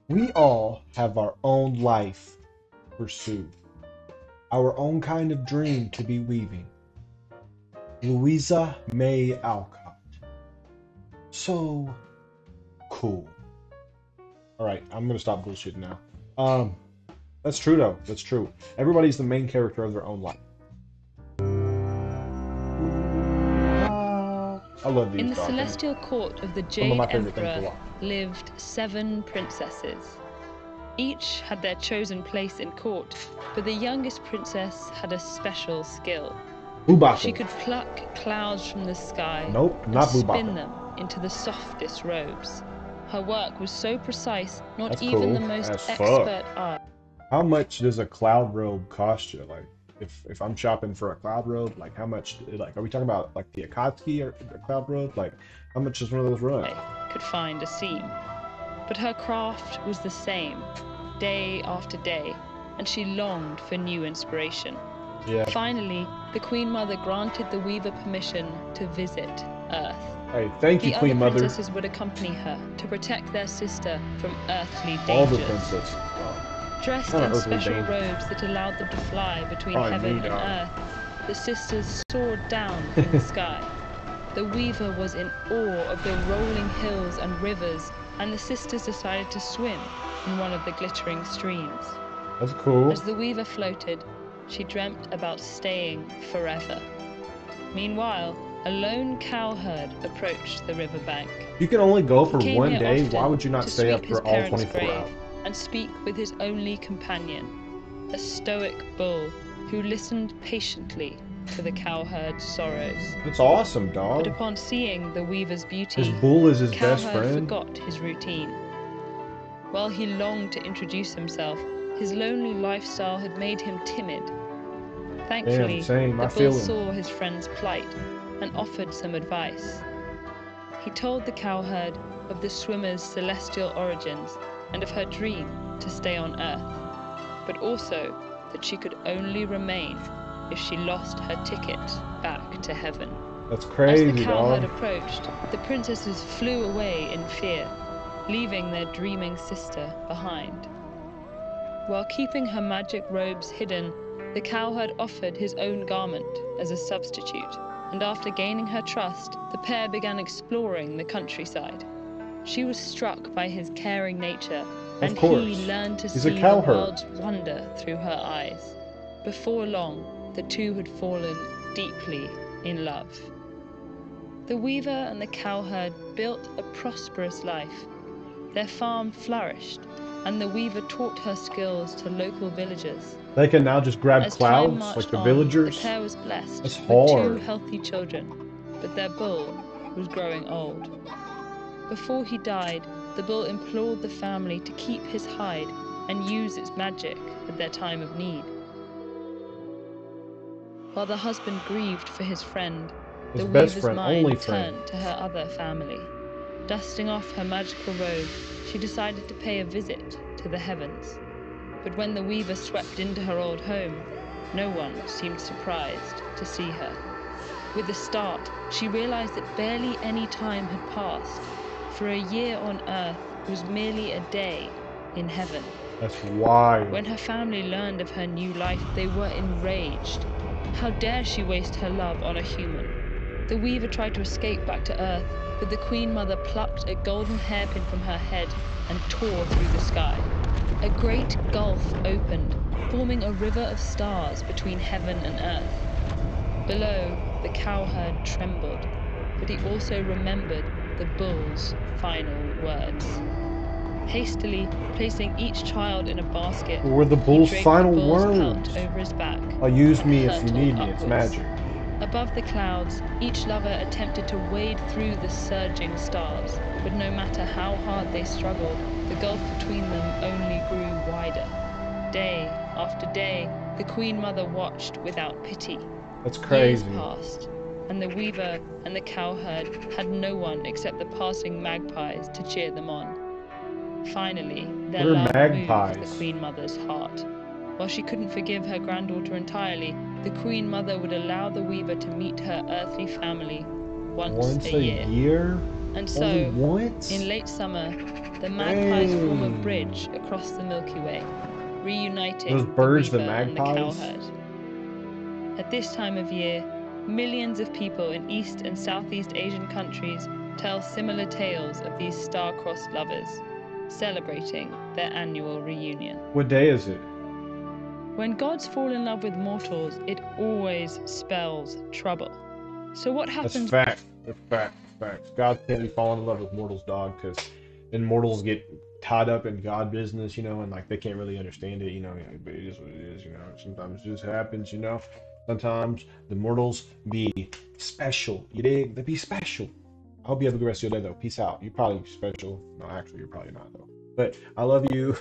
We all have our own life to pursue, our own kind of dream to be weaving. Louisa May Alcott. So cool. All right, I'm gonna stop bullshitting now. Um, that's true though. That's true. Everybody's the main character of their own life. I love In these the dogs. celestial court of the Some of my Jade favorite things to Emperor watch. lived 7 princesses. Each had their chosen place in court, but the youngest princess had a special skill. Bubaka. She could pluck clouds from the sky Nope, and not spin Bubaka. them into the softest robes. Her work was so precise, not That's even cool the most as fuck. expert art. How much does a cloud robe cost you? Like, if I'm shopping for a cloud robe, like how much? Like, are we talking about like the Akatsuki or the cloud robe? Like, how much does one of those run? Could find a seam. But her craft was the same, day after day, and she longed for new inspiration. Yeah. Finally, the Queen Mother granted the weaver permission to visit Earth. Hey, thank you, The Queen other Mother. princesses would accompany her to protect their sister from earthly All the dangers. princesses. Dressed Not in earthly special danger. robes that allowed them to fly between Probably heaven me, and dog. earth, the sisters soared down from the sky. The weaver was in awe of the rolling hills and rivers, and the sisters decided to swim in one of the glittering streams. That's cool. As the weaver floated, she dreamt about staying forever. Meanwhile, a lone cowherd approached the riverbank. You can only go for He came one here day. often Why would you not to stay up sweep his for all parents' 24 grave hours? and speak with his only companion, a stoic bull who listened patiently to the cowherd's sorrows. That's awesome, But dog. upon seeing the weaver's beauty, His bull is his the best cowherd friend. forgot his routine. While he longed to introduce himself, his lonely lifestyle had made him timid. Thankfully, Damn, same. the I bull feel him. saw his friend's plight and offered some advice. He told the cowherd of the swimmer's celestial origins and of her dream to stay on Earth, but also that she could only remain if she lost her ticket back to heaven. That's As crazy, the cowherd dog. approached, the princesses flew away in fear, leaving their dreaming sister behind. While keeping her magic robes hidden, the cowherd offered his own garment as a substitute, and after gaining her trust, the pair began exploring the countryside. She was struck by his caring nature, and he learned to see the world's wonder through her eyes. Before long, the two had fallen deeply in love. The weaver and the cowherd built a prosperous life. Their farm flourished, and the weaver taught her skills to local villagers. They can now just grab As time clouds marched like the on, villagers. the pair was blessed That's with 2 hard. healthy children, but their bull was growing old. Before he died, the bull implored the family to keep his hide and use its magic at their time of need. While the husband grieved for his friend, His the best weaver's friend, mind only friend. turned to her other family. Dusting off her magical robe, she decided to pay a visit to the heavens. But when the weaver swept into her old home, no one seemed surprised to see her. With a start, she realized that barely any time had passed, for a year on Earth was merely a day in heaven. That's wild. When her family learned of her new life, they were enraged. How dare she waste her love on a human? The weaver tried to escape back to Earth, but the Queen Mother plucked a golden hairpin from her head and tore through the sky. A great gulf opened, forming a river of stars between heaven and earth. Below, the cowherd trembled, but he also remembered the bull's final words. Hastily placing each child in a basket, What were the he bull's draped final the bull's words? pelt over his back. Use me if you hurtled need me. It's upwards. magic. Above the clouds, each lover attempted to wade through the surging stars, but no matter how hard they struggled, the gulf between them only grew wider. Day after day, the Queen Mother watched without pity. That's crazy. Years passed, and the weaver and the cowherd had no one except the passing magpies to cheer them on. Finally, their love moved the Queen Mother's heart. While she couldn't forgive her granddaughter entirely, the Queen Mother would allow the weaver to meet her earthly family once a year. And so, in late summer, the magpies form a Dang. bridge across the Milky Way, reuniting Those the birds, the reaper and the magpies? cowherd. At this time of year, millions of people in East and Southeast Asian countries tell similar tales of these star-crossed lovers, celebrating their annual reunion. What day is it? When gods fall in love with mortals, it always spells trouble. So what That's happens? fact. That's fact. Facts. God can't be falling in love with mortals, dog, because then mortals get tied up in God business, you know, and like they can't really understand it, you know. But it is what it is, you know. Sometimes it just happens, you know. Sometimes the mortals be special. You dig? They be special. I hope you have a good rest of your day, though. Peace out. You're probably special. No, actually, you're probably not, though. But I love you.